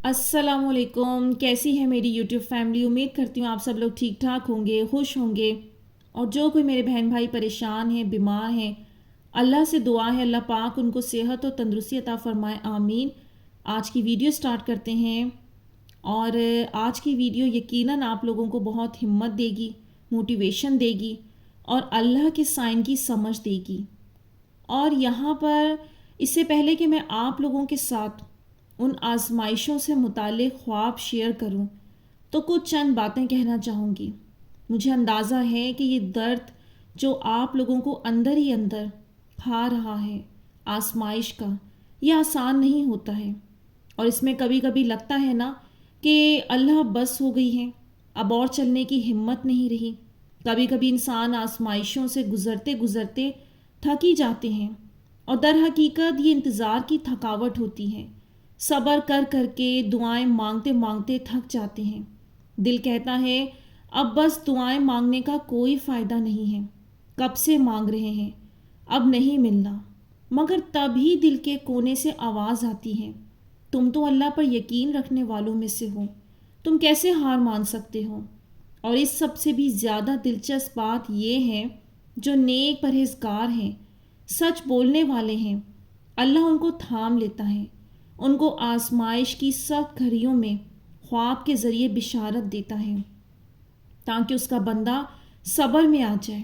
السلام علیکم، کیسی ہے میری یوٹیوب فیملی؟ امید کرتی ہوں آپ سب لوگ ٹھیک ٹھاک ہوں گے، خوش ہوں گے۔ اور جو کوئی میرے بہن بھائی پریشان ہیں، بیمار ہیں، اللہ سے دعا ہے اللہ پاک ان کو صحت و تندرستی عطا فرمائے، آمین۔ آج کی ویڈیو سٹارٹ کرتے ہیں، اور آج کی ویڈیو یقیناً آپ لوگوں کو بہت ہمت دے گی، موٹیویشن دے گی، اور اللہ کے سائن کی سمجھ دے گی۔ اور یہاں پر اس سے پہلے کہ میں آپ لوگوں کے ساتھ ان آزمائشوں سے متعلق خواب شیئر کروں تو کچھ چند باتیں کہنا چاہوں گی۔ مجھے اندازہ ہے کہ یہ درد جو آپ لوگوں کو اندر ہی اندر کھا رہا ہے آزمائش کا، یہ آسان نہیں ہوتا ہے، اور اس میں کبھی کبھی لگتا ہے نا کہ اللہ بس ہو گئی ہے، اب اور چلنے کی ہمت نہیں رہی۔ کبھی کبھی انسان آزمائشوں سے گزرتے گزرتے تھک ہی جاتے ہیں، اور در حقیقت یہ انتظار کی تھکاوٹ ہوتی ہے۔ صبر کر کر کے دعائیں مانگتے مانگتے تھک جاتے ہیں، دل کہتا ہے اب بس دعائیں مانگنے کا کوئی فائدہ نہیں ہے، کب سے مانگ رہے ہیں، اب نہیں ملنا۔ مگر تبھی دل کے کونے سے آواز آتی ہے، تم تو اللہ پر یقین رکھنے والوں میں سے ہو، تم کیسے ہار مان سکتے ہو؟ اور اس سب سے بھی زیادہ دلچسپ بات یہ ہے، جو نیک پرہیزگار ہیں، سچ بولنے والے ہیں، اللہ ان کو تھام لیتا ہے، ان کو آزمائش کی سخت گھڑیوں میں خواب کے ذریعے بشارت دیتا ہے، تاکہ اس کا بندہ صبر میں آ جائے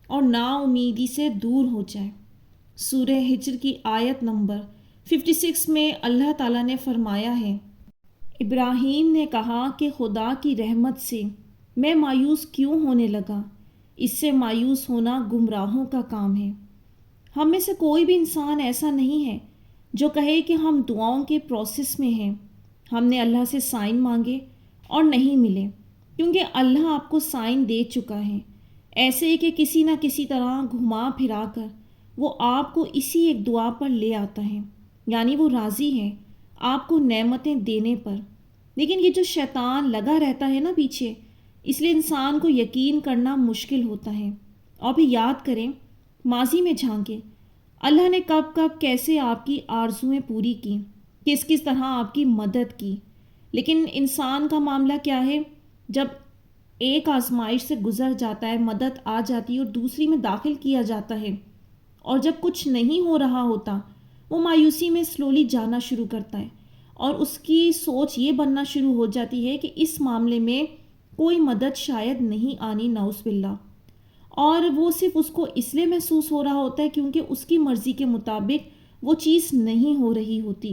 اور نا امیدی سے دور ہو جائے۔ سورہ ہجر کی آیت نمبر 56 میں اللہ تعالیٰ نے فرمایا ہے، ابراہیم نے کہا کہ خدا کی رحمت سے میں مایوس کیوں ہونے لگا؟ اس سے مایوس ہونا گمراہوں کا کام ہے۔ ہم میں سے کوئی بھی انسان ایسا نہیں ہے جو کہے کہ ہم دعاؤں کے پروسیس میں ہیں، ہم نے اللہ سے سائن مانگے اور نہیں ملے، کیونکہ اللہ آپ کو سائن دے چکا ہے، ایسے ہی کہ کسی نہ کسی طرح گھما پھرا کر وہ آپ کو اسی ایک دعا پر لے آتا ہے، یعنی وہ راضی ہے آپ کو نعمتیں دینے پر۔ لیکن یہ جو شیطان لگا رہتا ہے نا پیچھے، اس لیے انسان کو یقین کرنا مشکل ہوتا ہے۔ اور بھی یاد کریں، ماضی میں جھانکیں، اللہ نے کب کب کیسے آپ کی آرزوئیں پوری کی، کس کس طرح آپ کی مدد کی۔ لیکن انسان کا معاملہ کیا ہے، جب ایک آزمائش سے گزر جاتا ہے، مدد آ جاتی ہے اور دوسری میں داخل کیا جاتا ہے، اور جب کچھ نہیں ہو رہا ہوتا، وہ مایوسی میں سلولی جانا شروع کرتا ہے، اور اس کی سوچ یہ بننا شروع ہو جاتی ہے کہ اس معاملے میں کوئی مدد شاید نہیں آنی، نعوذ باللہ۔ اور وہ صرف اس کو اس لیے محسوس ہو رہا ہوتا ہے کیونکہ اس کی مرضی کے مطابق وہ چیز نہیں ہو رہی ہوتی۔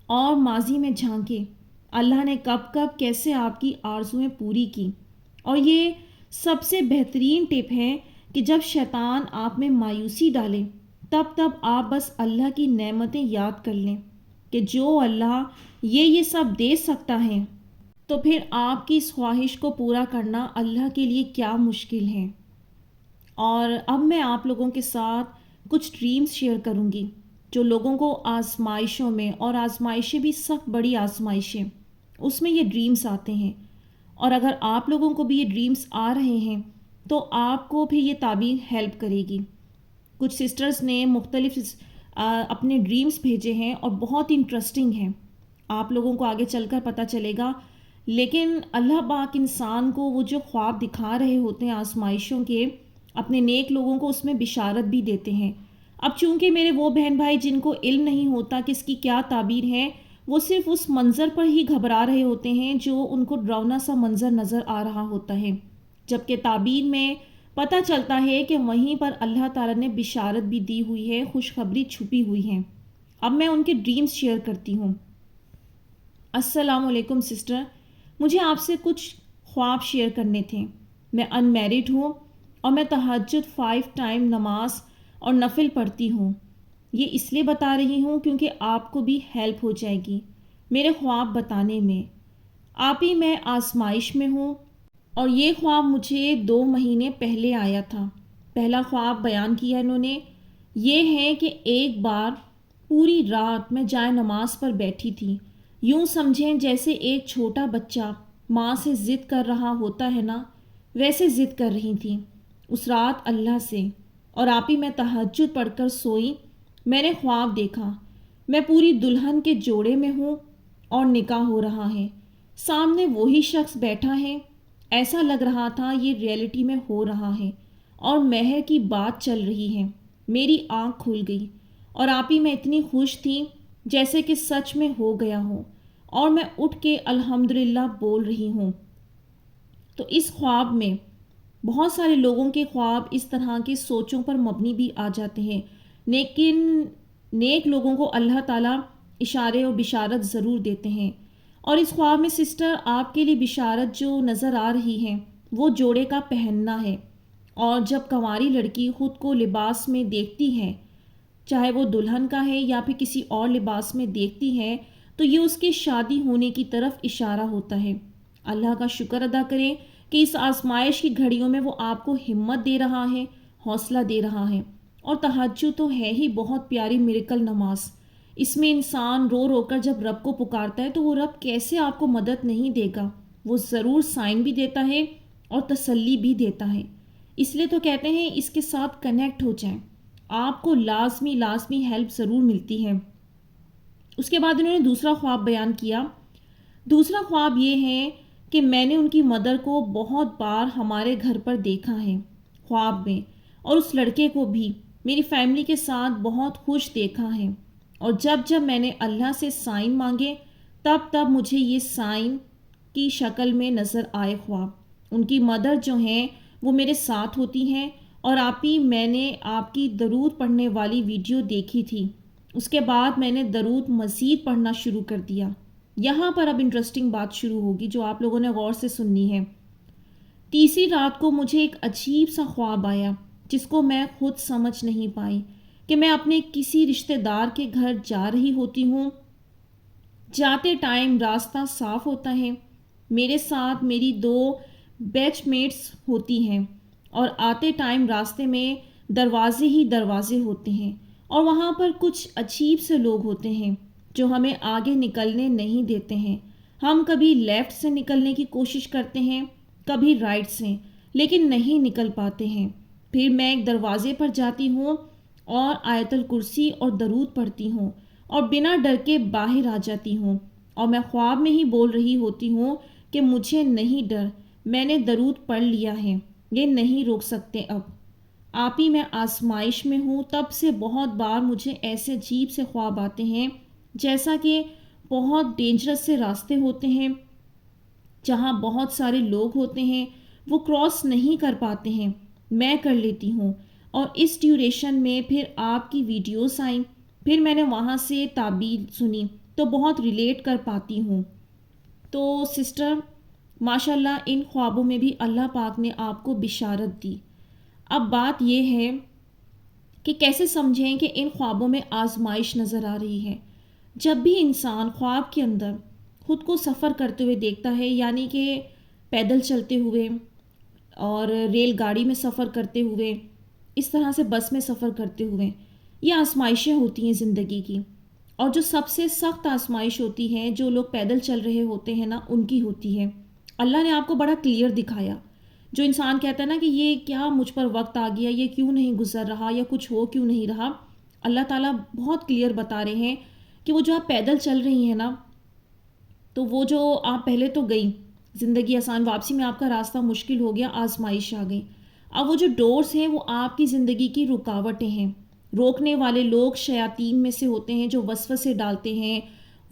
اور ماضی میں جھانکیں، اللہ نے کب کب کیسے آپ کی آرزوئیں پوری کی۔ اور یہ سب سے بہترین ٹپ ہے کہ جب شیطان آپ میں مایوسی ڈالے، تب آپ بس اللہ کی نعمتیں یاد کر لیں کہ جو اللہ یہ سب دے سکتا ہے، تو پھر آپ کی اس خواہش کو پورا کرنا اللہ کے لیے کیا مشکل ہے۔ اور اب میں آپ لوگوں کے ساتھ کچھ ڈریمز شیئر کروں گی جو لوگوں کو آزمائشوں میں، اور آزمائشیں بھی سخت بڑی آزمائشیں، اس میں یہ ڈریمز آتے ہیں۔ اور اگر آپ لوگوں کو بھی یہ ڈریمز آ رہے ہیں تو آپ کو بھی یہ تعبیر ہیلپ کرے گی۔ کچھ سسٹرز نے مختلف اپنے ڈریمز بھیجے ہیں اور بہت انٹرسٹنگ ہیں، آپ لوگوں کو آگے چل کر پتہ چلے گا۔ لیکن اللہ پاک انسان کو وہ جو خواب دکھا رہے ہوتے ہیں آزمائشوں کے، اپنے نیک لوگوں کو اس میں بشارت بھی دیتے ہیں۔ اب چونکہ میرے وہ بہن بھائی جن کو علم نہیں ہوتا کہ اس کی کیا تعبیر ہے، وہ صرف اس منظر پر ہی گھبرا رہے ہوتے ہیں جو ان کو ڈراؤنا سا منظر نظر آ رہا ہوتا ہے، جبکہ تعبیر میں پتہ چلتا ہے کہ وہیں پر اللہ تعالیٰ نے بشارت بھی دی ہوئی ہے، خوشخبری چھپی ہوئی ہے۔ اب میں ان کے ڈریمز شیئر کرتی ہوں۔ السلام علیکم سسٹر، مجھے آپ سے کچھ خواب شیئر کرنے تھے۔ میں ان میرڈ ہوں اور میں تہجد 5 ٹائم نماز اور نفل پڑھتی ہوں۔ یہ اس لیے بتا رہی ہوں کیونکہ آپ کو بھی ہیلپ ہو جائے گی میرے خواب بتانے میں۔ آپ ہی میں آزمائش میں ہوں، اور یہ خواب مجھے 2 مہینے پہلے آیا تھا۔ پہلا خواب بیان کیا انہوں نے، یہ ہے کہ ایک بار پوری رات میں جائے نماز پر بیٹھی تھی، یوں سمجھیں جیسے ایک چھوٹا بچہ ماں سے ضد کر رہا ہوتا ہے نا، ویسے ضد کر رہی تھی اس رات اللہ سے۔ اور آپ ہی میں تہجد پڑھ کر سوئی، میں نے خواب دیکھا میں پوری دلہن کے جوڑے میں ہوں، اور نکاح ہو رہا ہے، سامنے وہی شخص بیٹھا ہے، ایسا لگ رہا تھا یہ ریئلٹی میں ہو رہا ہے اور مہر کی بات چل رہی ہے۔ میری آنکھ کھل گئی اور آپ ہی میں اتنی خوش تھی جیسے کہ سچ میں ہو گیا ہو، اور میں اٹھ کے الحمدللہ بول رہی ہوں۔ تو اس خواب میں بہت سارے لوگوں کے خواب اس طرح کے سوچوں پر مبنی بھی آ جاتے ہیں، لیکن نیک لوگوں کو اللہ تعالیٰ اشارے و بشارت ضرور دیتے ہیں۔ اور اس خواب میں سسٹر آپ کے لیے بشارت جو نظر آ رہی ہے وہ جوڑے کا پہننا ہے، اور جب کنواری لڑکی خود کو لباس میں دیکھتی ہے، چاہے وہ دلہن کا ہے یا پھر کسی اور لباس میں دیکھتی ہے، تو یہ اس کے شادی ہونے کی طرف اشارہ ہوتا ہے۔ اللہ کا شکر ادا کریں کہ اس آزمائش کی گھڑیوں میں وہ آپ کو ہمت دے رہا ہے، حوصلہ دے رہا ہے۔ اور تہجد تو ہے ہی بہت پیاری میریکل نماز، اس میں انسان رو رو کر جب رب کو پکارتا ہے تو وہ رب کیسے آپ کو مدد نہیں دے گا، وہ ضرور سائن بھی دیتا ہے اور تسلی بھی دیتا ہے۔ اس لیے تو کہتے ہیں اس کے ساتھ کنیکٹ ہو جائیں، آپ کو لازمی ہیلپ ضرور ملتی ہے۔ اس کے بعد انہوں نے دوسرا خواب بیان کیا۔ دوسرا خواب یہ ہے کہ میں نے ان کی مدر کو بہت بار ہمارے گھر پر دیکھا ہے خواب میں، اور اس لڑکے کو بھی میری فیملی کے ساتھ بہت خوش دیکھا ہے، اور جب جب میں نے اللہ سے سائن مانگے تب مجھے یہ سائن کی شکل میں نظر آئے خواب۔ ان کی مدر جو ہیں وہ میرے ساتھ ہوتی ہیں، اور میں نے آپ کی درود پڑھنے والی ویڈیو دیکھی تھی، اس کے بعد میں نے درود مزید پڑھنا شروع کر دیا۔ یہاں پر اب انٹرسٹنگ بات شروع ہوگی جو آپ لوگوں نے غور سے سننی ہے۔ تیسری رات کو مجھے ایک عجیب سا خواب آیا جس کو میں خود سمجھ نہیں پائی، کہ میں اپنے کسی رشتہ دار کے گھر جا رہی ہوتی ہوں۔ جاتے ٹائم راستہ صاف ہوتا ہے، میرے ساتھ میری 2 بیچ میٹس ہوتی ہیں، اور آتے ٹائم راستے میں دروازے ہی دروازے ہوتے ہیں، اور وہاں پر کچھ عجیب سے لوگ ہوتے ہیں جو ہمیں آگے نکلنے نہیں دیتے ہیں۔ ہم کبھی لیفٹ سے نکلنے کی کوشش کرتے ہیں، کبھی رائٹ سے، لیکن نہیں نکل پاتے ہیں۔ پھر میں ایک دروازے پر جاتی ہوں اور آیت الکرسی اور درود پڑھتی ہوں، اور بنا ڈر کے باہر آ جاتی ہوں، اور میں خواب میں ہی بول رہی ہوتی ہوں کہ مجھے نہیں ڈر، میں نے درود پڑھ لیا ہے، یہ نہیں روک سکتے اب۔ آپ ہی میں آزمائش میں ہوں، تب سے بہت بار مجھے ایسے عجیب سے خواب آتے ہیں جیسا کہ بہت ڈینجرس سے راستے ہوتے ہیں جہاں بہت سارے لوگ ہوتے ہیں، وہ کراس نہیں کر پاتے ہیں، میں کر لیتی ہوں۔ اور اس ڈیوریشن میں پھر آپ کی ویڈیوز آئیں، پھر میں نے وہاں سے تعبیر سنی تو بہت ریلیٹ کر پاتی ہوں۔ تو سسٹر ماشاءاللہ ان خوابوں میں بھی اللہ پاک نے آپ کو بشارت دی۔ اب بات یہ ہے کہ کیسے سمجھیں کہ ان خوابوں میں آزمائش نظر آ رہی ہے۔ جب بھی انسان خواب کے اندر خود کو سفر کرتے ہوئے دیکھتا ہے، یعنی کہ پیدل چلتے ہوئے اور ریل گاڑی میں سفر کرتے ہوئے، اس طرح سے بس میں سفر کرتے ہوئے، یہ آزمائشیں ہوتی ہیں زندگی کی۔ اور جو سب سے سخت آزمائش ہوتی ہے جو لوگ پیدل چل رہے ہوتے ہیں نا، ان کی ہوتی ہے۔ اللہ نے آپ کو بڑا کلیئر دکھایا۔ جو انسان کہتا ہے نا کہ یہ کیا مجھ پر وقت آ گیا، یہ کیوں نہیں گزر رہا، یا کچھ ہو کیوں نہیں رہا، اللہ تعالیٰ بہت کلیئر بتا رہے ہیں کہ وہ جو آپ پیدل چل رہی ہیں نا، تو وہ جو آپ پہلے تو گئی زندگی آسان، واپسی میں آپ کا راستہ مشکل ہو گیا، آزمائش آ گئی۔ اب وہ جو ڈورز ہیں وہ آپ کی زندگی کی رکاوٹیں ہیں، روکنے والے لوگ شیاطین میں سے ہوتے ہیں جو وسوسے ڈالتے ہیں،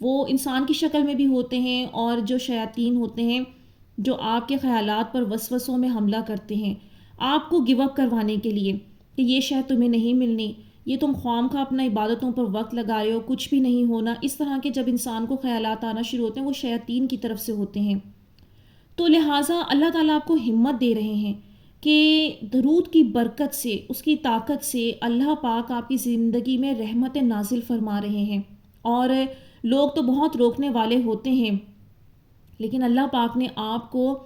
وہ انسان کی شکل میں بھی ہوتے ہیں، اور جو شیاطین ہوتے ہیں جو آپ کے خیالات پر وسوسوں میں حملہ کرتے ہیں آپ کو گیو اپ کروانے کے لیے کہ یہ شاید تمہیں نہیں ملنی، یہ تم خواہ اپنا عبادتوں پر وقت لگا رہے ہو، کچھ بھی نہیں ہونا، اس طرح کے جب انسان کو خیالات آنا شروع ہوتے ہیں وہ شیاطین کی طرف سے ہوتے ہیں۔ تو لہٰذا اللہ تعالیٰ آپ کو ہمت دے رہے ہیں کہ درود کی برکت سے، اس کی طاقت سے اللہ پاک آپ کی زندگی میں رحمت نازل فرما رہے ہیں۔ اور لوگ تو بہت روکنے والے ہوتے ہیں، لیکن اللہ پاک نے آپ کو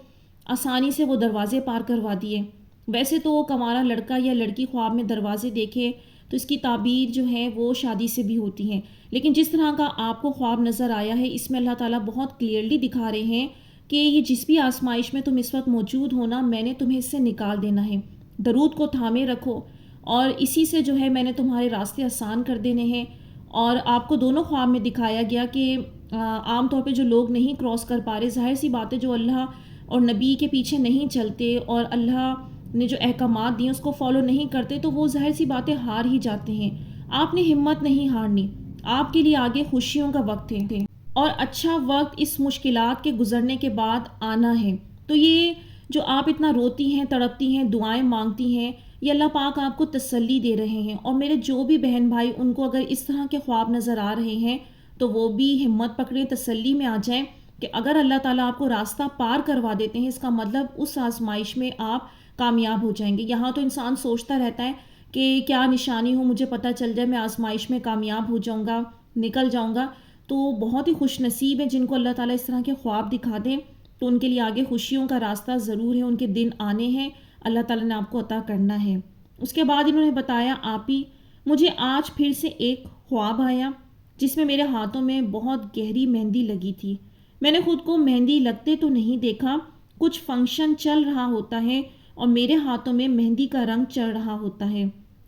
آسانی سے وہ دروازے پار کروا دیے۔ ویسے تو ہمارا لڑکا یا لڑکی خواب میں دروازے دیکھے تو اس کی تعبیر جو ہے وہ شادی سے بھی ہوتی ہیں، لیکن جس طرح کا آپ کو خواب نظر آیا ہے اس میں اللہ تعالیٰ بہت کلیئرلی دکھا رہے ہیں کہ یہ جس بھی آزمائش میں تم اس وقت موجود ہونا، میں نے تمہیں اس سے نکال دینا ہے۔ درود کو تھامے رکھو، اور اسی سے جو ہے میں نے تمہارے راستے آسان کر دینے ہیں۔ اور آپ کو دونوں خواب میں دکھایا گیا کہ عام طور پہ جو لوگ نہیں کراس کر پا رہے، ظاہر سی بات ہے جو اللہ اور نبی کے پیچھے نہیں چلتے اور اللہ نے جو احکامات دیے اس کو فالو نہیں کرتے، تو وہ ظاہر سی باتیں ہار ہی جاتے ہیں۔ آپ نے ہمت نہیں ہارنی، آپ کے لیے آگے خوشیوں کا وقت ہے اور اچھا وقت اس مشکلات کے گزرنے کے بعد آنا ہے۔ تو یہ جو آپ اتنا روتی ہیں، تڑپتی ہیں، دعائیں مانگتی ہیں، یہ اللہ پاک آپ کو تسلی دے رہے ہیں۔ اور میرے جو بھی بہن بھائی ان کو اگر اس طرح کے خواب نظر آ رہے ہیں تو وہ بھی ہمت پکڑیں، تسلی میں آ جائیں کہ اگر اللہ تعالیٰ آپ کو راستہ پار کروا دیتے ہیں، اس کا مطلب اس آزمائش میں آپ کامیاب ہو جائیں گے۔ یہاں تو انسان سوچتا رہتا ہے کہ کیا نشانی ہو، مجھے پتہ چل جائے، میں آزمائش میں کامیاب ہو جاؤں گا، نکل جاؤں گا۔ تو بہت ہی خوش نصیب ہے جن کو اللہ تعالیٰ اس طرح کے خواب دکھا دیں، تو ان کے لیے آگے خوشیوں کا راستہ ضرور ہے، ان کے دن آنے ہیں، اللہ تعالیٰ نے آپ کو عطا کرنا ہے۔ اس کے بعد انہوں نے بتایا، آپی مجھے آج پھر سے ایک خواب آیا جس میں میرے ہاتھوں میں بہت گہری مہندی لگی تھی۔ میں نے خود کو مہندی لگتے تو نہیں دیکھا، کچھ فنکشن چل رہا ہوتا ہے اور میرے ہاتھوں میں مہندی کا رنگ چڑھ رہا ہوتا ہے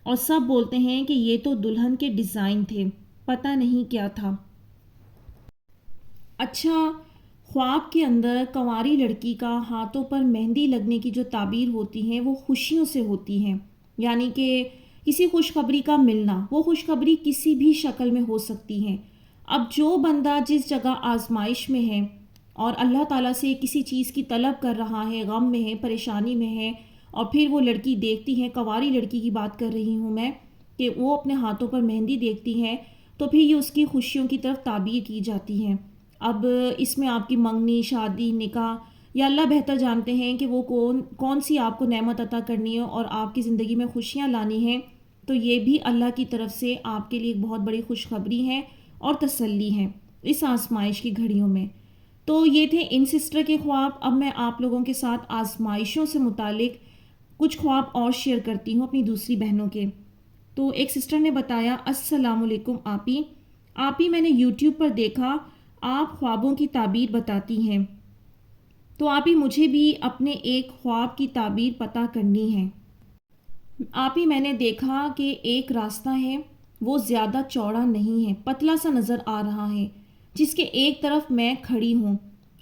اور سب بولتے ہیں کہ یہ تو دلہن کے ڈیزائن تھے، پتہ نہیں کیا تھا۔ اچھا، خواب کے اندر کنواری لڑکی کا ہاتھوں پر مہندی لگنے کی جو تعبیر ہوتی ہے وہ خوشیوں سے ہوتی ہے، یعنی کہ کسی خوشخبری کا ملنا۔ وہ خوشخبری کسی بھی شکل میں ہو سکتی ہے۔ اب جو بندہ جس جگہ آزمائش میں ہے اور اللہ تعالیٰ سے کسی چیز کی طلب کر رہا ہے، غم میں ہے، پریشانی میں ہے، اور پھر وہ لڑکی دیکھتی ہے، کنواری لڑکی کی بات کر رہی ہوں میں، کہ وہ اپنے ہاتھوں پر مہندی دیکھتی ہے، تو پھر یہ اس کی خوشیوں کی طرف تعبیر کی جاتی ہے۔ اب اس میں آپ کی منگنی، شادی، نکاح، یا اللہ بہتر جانتے ہیں کہ وہ کون سی آپ کو نعمت عطا کرنی ہے اور آپ کی زندگی میں خوشیاں لانی ہیں، تو یہ بھی اللہ کی طرف سے آپ کے لیے ایک بہت بڑی خوشخبری ہے اور تسلی ہے اس آزمائش کی گھڑیوں میں۔ تو یہ تھے ان سسٹر کے خواب۔ اب میں آپ لوگوں کے ساتھ آزمائشوں سے متعلق کچھ خواب اور شیئر کرتی ہوں اپنی دوسری بہنوں کے۔ تو ایک سسٹر نے بتایا، السلام علیکم آپی، آپی میں نے یوٹیوب پر دیکھا آپ خوابوں کی تعبیر بتاتی ہیں، تو آپی مجھے بھی اپنے ایک خواب کی تعبیر پتہ کرنی ہے۔ آپی میں نے دیکھا کہ ایک راستہ ہے، وہ زیادہ چوڑا نہیں ہے، پتلا سا نظر آ رہا ہے، جس کے ایک طرف میں کھڑی ہوں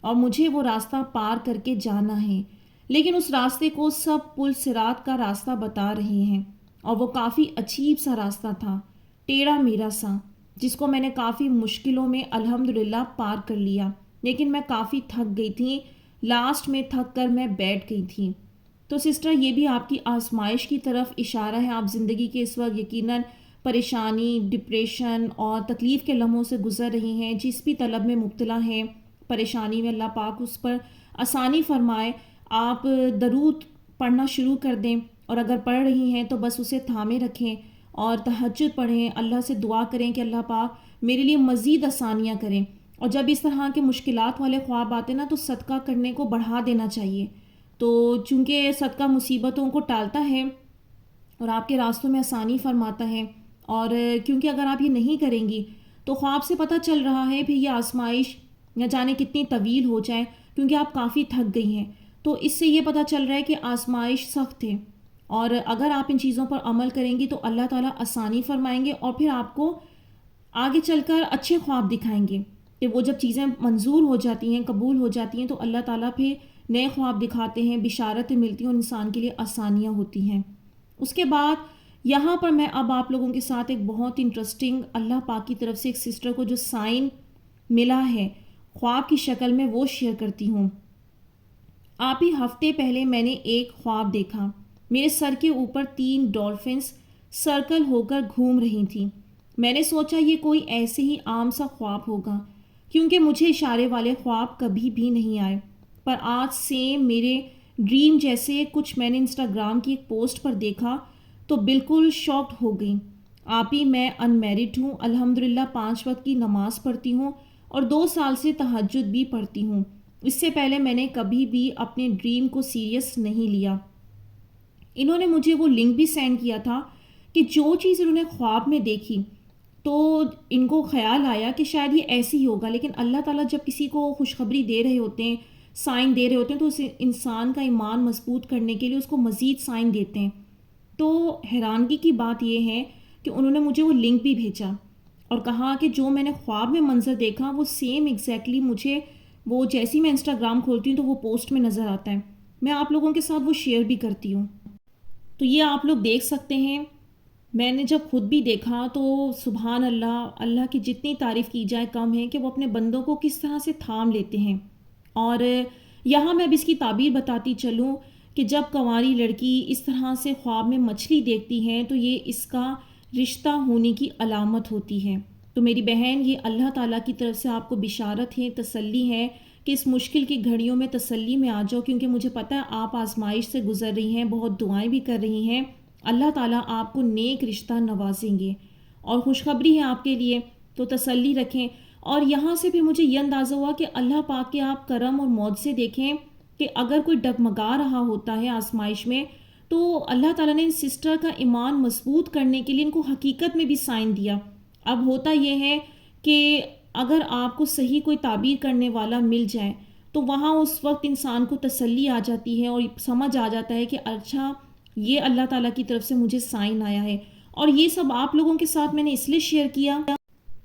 اور مجھے وہ راستہ پار کر کے جانا ہے، لیکن اس راستے کو سب پل صراط کا راستہ بتا رہے ہیں، اور وہ کافی عجیب سا راستہ تھا، ٹیڑھا میڑھا سا، جس کو میں نے کافی مشکلوں میں الحمدللہ پار کر لیا، لیکن میں کافی تھک گئی تھی، لاسٹ میں تھک کر میں بیٹھ گئی تھی۔ تو سسٹر یہ بھی آپ کی آزمائش کی طرف اشارہ ہے۔ آپ زندگی کے اس وقت یقیناً پریشانی، ڈپریشن اور تکلیف کے لمحوں سے گزر رہی ہیں، جس بھی طلب میں مبتلا ہیں، پریشانی میں، اللہ پاک اس پر آسانی فرمائے۔ آپ درود پڑھنا شروع کر دیں، اور اگر پڑھ رہی ہیں تو بس اسے تھامے رکھیں اور تہجد پڑھیں، اللہ سے دعا کریں کہ اللہ پاک میرے لیے مزید آسانیاں کریں۔ اور جب اس طرح کے مشکلات والے خواب آتے نا تو صدقہ کرنے کو بڑھا دینا چاہیے، تو چونکہ صدقہ مصیبتوں کو ٹالتا ہے اور آپ کے راستوں میں آسانی فرماتا ہے، اور کیونکہ اگر آپ یہ نہیں کریں گی تو خواب سے پتہ چل رہا ہے پھر یہ آزمائش نہ جانے کتنی طویل ہو جائے، کیونکہ آپ کافی تھک گئی ہیں، تو اس سے یہ پتہ چل رہا ہے کہ آزمائش سخت ہے، اور اگر آپ ان چیزوں پر عمل کریں گی تو اللہ تعالیٰ آسانی فرمائیں گے، اور پھر آپ کو آگے چل کر اچھے خواب دکھائیں گے کہ وہ جب چیزیں منظور ہو جاتی ہیں، قبول ہو جاتی ہیں، تو اللہ تعالیٰ پھر نئے خواب دکھاتے ہیں، بشارتیں ملتی ہیں اور انسان کے لیے آسانیاں ہوتی ہیں۔ اس کے بعد یہاں پر میں اب آپ لوگوں کے ساتھ ایک بہت انٹرسٹنگ اللہ پاک کی طرف سے ایک سسٹر کو جو سائن ملا ہے خواب کی شکل میں، وہ شیئر کرتی ہوں۔ آپ ہی ہفتے پہلے میں نے ایک خواب دیکھا، میرے سر کے اوپر 3 ڈولفنس سرکل ہو کر گھوم رہی تھیں۔ میں نے سوچا یہ کوئی ایسے ہی عام سا خواب ہوگا، کیونکہ مجھے اشارے والے خواب کبھی بھی نہیں آئے، پر آج سیم میرے ڈریم جیسے کچھ میں نے انسٹاگرام کی ایک پوسٹ پر دیکھا تو بالکل شاکڈ ہو گئی۔ آپ ہی میں ان میرڈ ہوں، الحمدللہ 5 وقت کی نماز پڑھتی ہوں اور 2 سال سے تہجد بھی پڑھتی ہوں۔ اس سے پہلے میں نے کبھی بھی اپنے ڈریم کو سیریس نہیں لیا۔ انہوں نے مجھے وہ لنک بھی سینڈ کیا تھا کہ جو چیز انہوں نے خواب میں دیکھی تو ان کو خیال آیا کہ شاید یہ ایسی ہی ہوگا، لیکن اللہ تعالیٰ جب کسی کو خوشخبری دے رہے ہوتے ہیں، سائن دے رہے ہوتے ہیں، تو اس انسان کا ایمان مضبوط کرنے کے لیے اس کو مزید سائن دیتے ہیں۔ تو حیرانگی کی بات یہ ہے کہ انہوں نے مجھے وہ لنک بھی بھیجا، اور کہا کہ جو میں نے خواب میں منظر دیکھا وہ سیم ایگزیکٹلی مجھے وہ جیسی میں انسٹاگرام کھولتی ہوں تو وہ پوسٹ میں نظر آتا ہے. میں آپ لوگوں کے ساتھ وہ شیئر بھی کرتی ہوں. تو یہ آپ لوگ دیکھ سکتے ہیں. میں نے جب خود بھی دیکھا تو سبحان اللہ، اللہ کی جتنی تعریف کی جائے کم ہے کہ وہ اپنے بندوں کو کس طرح سے تھام لیتے ہیں. اور یہاں میں اب اس کی تعبیر بتاتی چلوں کہ جب کنواری لڑکی اس طرح سے خواب میں مچھلی دیکھتی ہے تو یہ اس کا رشتہ ہونے کی علامت ہوتی ہے. تو میری بہن، یہ اللہ تعالیٰ کی طرف سے آپ کو بشارت ہے، تسلی ہے کہ اس مشکل کی گھڑیوں میں تسلی میں آ جاؤ، کیونکہ مجھے پتہ ہے آپ آزمائش سے گزر رہی ہیں، بہت دعائیں بھی کر رہی ہیں. اللہ تعالیٰ آپ کو نیک رشتہ نوازیں گے اور خوشخبری ہے آپ کے لیے، تو تسلی رکھیں. اور یہاں سے پھر مجھے یہ اندازہ ہوا کہ اللہ پاک کے آپ کرم اور معجزے دیکھیں کہ اگر کوئی ڈگمگا رہا ہوتا ہے آزمائش میں تو اللہ تعالیٰ نے ان سسٹر کا ایمان مضبوط کرنے کے لیے ان کو حقیقت میں بھی سائن دیا. اب ہوتا یہ ہے کہ اگر آپ کو صحیح کوئی تعبیر کرنے والا مل جائے تو وہاں اس وقت انسان کو تسلی آ جاتی ہے اور سمجھ آ جاتا ہے کہ اچھا یہ اللہ تعالیٰ کی طرف سے مجھے سائن آیا ہے. اور یہ سب آپ لوگوں کے ساتھ میں نے اس لیے شیئر کیا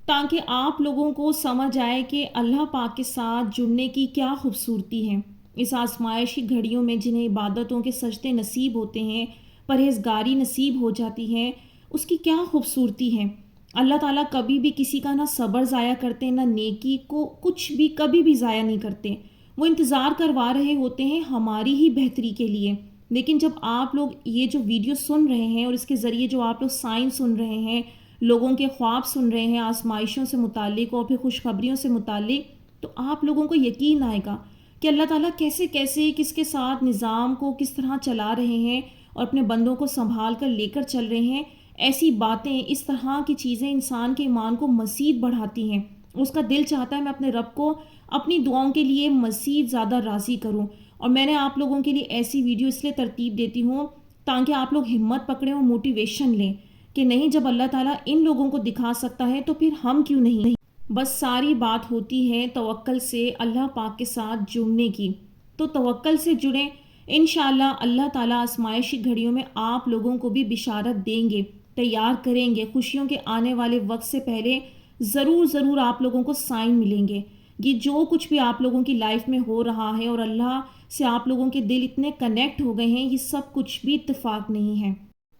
تاکہ آپ لوگوں کو سمجھ آئے کہ اللہ پاک کے ساتھ جڑنے کی کیا خوبصورتی ہے. اس آزمائش کی گھڑیوں میں جنہیں عبادتوں کے سجدے نصیب ہوتے ہیں، پرہیزگاری نصیب ہو جاتی ہے، اس کی کیا خوبصورتی ہے. اللہ تعالیٰ کبھی بھی کسی کا نہ صبر ضائع کرتے، نہ نیکی کو کچھ بھی کبھی بھی ضائع نہیں کرتے. وہ انتظار کروا رہے ہوتے ہیں ہماری ہی بہتری کے لیے. لیکن جب آپ لوگ یہ جو ویڈیو سن رہے ہیں اور اس کے ذریعے جو آپ لوگ سائن سن رہے ہیں، لوگوں کے خواب سن رہے ہیں آزمائشوں سے متعلق اور پھر خوشخبریوں سے متعلق، تو آپ لوگوں کو یقین آئے گا کہ اللہ تعالیٰ کیسے کیسے کس کے ساتھ نظام کو کس طرح چلا رہے ہیں اور اپنے بندوں کو سنبھال کر لے کر چل رہے ہیں. ایسی باتیں، اس طرح کی چیزیں انسان کے ایمان کو مزید بڑھاتی ہیں. اس کا دل چاہتا ہے میں اپنے رب کو اپنی دعاؤں کے لیے مزید زیادہ راضی کروں. اور میں نے آپ لوگوں کے لیے ایسی ویڈیو اس لیے ترتیب دیتی ہوں تاکہ آپ لوگ ہمت پکڑیں اور موٹیویشن لیں کہ نہیں، جب اللہ تعالیٰ ان لوگوں کو دکھا سکتا ہے تو پھر ہم کیوں نہیں. بس ساری بات ہوتی ہے توکل سے اللہ پاک کے ساتھ جڑنے کی. تو توکل سے جڑیں، انشاءاللہ اللہ تعالیٰ آزمائشی گھڑیوں میں آپ لوگوں کو بھی بشارت دیں گے، تیار کریں گے. خوشیوں کے آنے والے وقت سے پہلے ضرور آپ لوگوں کو سائن ملیں گے. یہ جو کچھ بھی آپ لوگوں کی لائف میں ہو رہا ہے اور اللہ سے آپ لوگوں کے دل اتنے کنیکٹ ہو گئے ہیں، یہ سب کچھ بھی اتفاق نہیں ہے.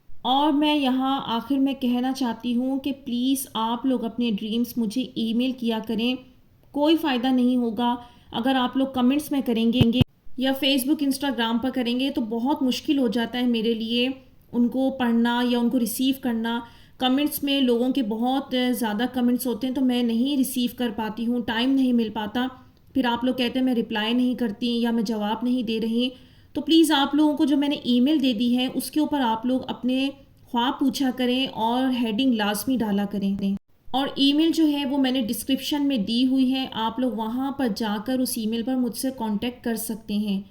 اور میں یہاں آخر میں کہنا چاہتی ہوں کہ پلیز آپ لوگ اپنے ڈریمز مجھے ای میل کیا کریں. کوئی فائدہ نہیں ہوگا اگر آپ لوگ کمنٹس میں کریں گے یا فیس بک انسٹاگرام پر کریں گے تو بہت مشکل ہو جاتا ہے میرے لیے ان کو پڑھنا یا ان کو ریسیو کرنا. کمنٹس میں لوگوں کے بہت زیادہ کمنٹس ہوتے ہیں تو میں نہیں ریسیو کر پاتی ہوں، ٹائم نہیں مل پاتا. پھر آپ لوگ کہتے ہیں میں رپلائی نہیں کرتی یا میں جواب نہیں دے رہی. تو پلیز آپ لوگوں کو جو میں نے ای میل دے دی ہے اس کے اوپر آپ لوگ اپنے خواب پوچھا کریں اور ہیڈنگ لازمی ڈالا کریں. اور ای میل جو ہے وہ میں نے ڈسکرپشن میں دی ہوئی ہے، آپ لوگ وہاں پر جا کر اس ای میل پر مجھ سے کانٹیکٹ کر سکتے ہیں.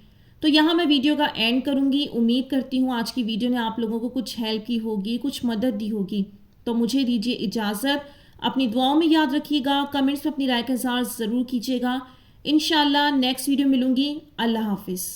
تو یہاں میں ویڈیو کا اینڈ کروں گی. امید کرتی ہوں آج کی ویڈیو نے آپ لوگوں کو کچھ ہیلپ کی ہوگی، کچھ مدد دی ہوگی. تو مجھے دیجیے اجازت. اپنی دعاؤں میں یاد رکھیے گا، کمنٹس میں اپنی رائے کا اظہار ضرور کیجیے گا. انشاءاللہ نیکسٹ ویڈیو ملوں گی. اللہ حافظ.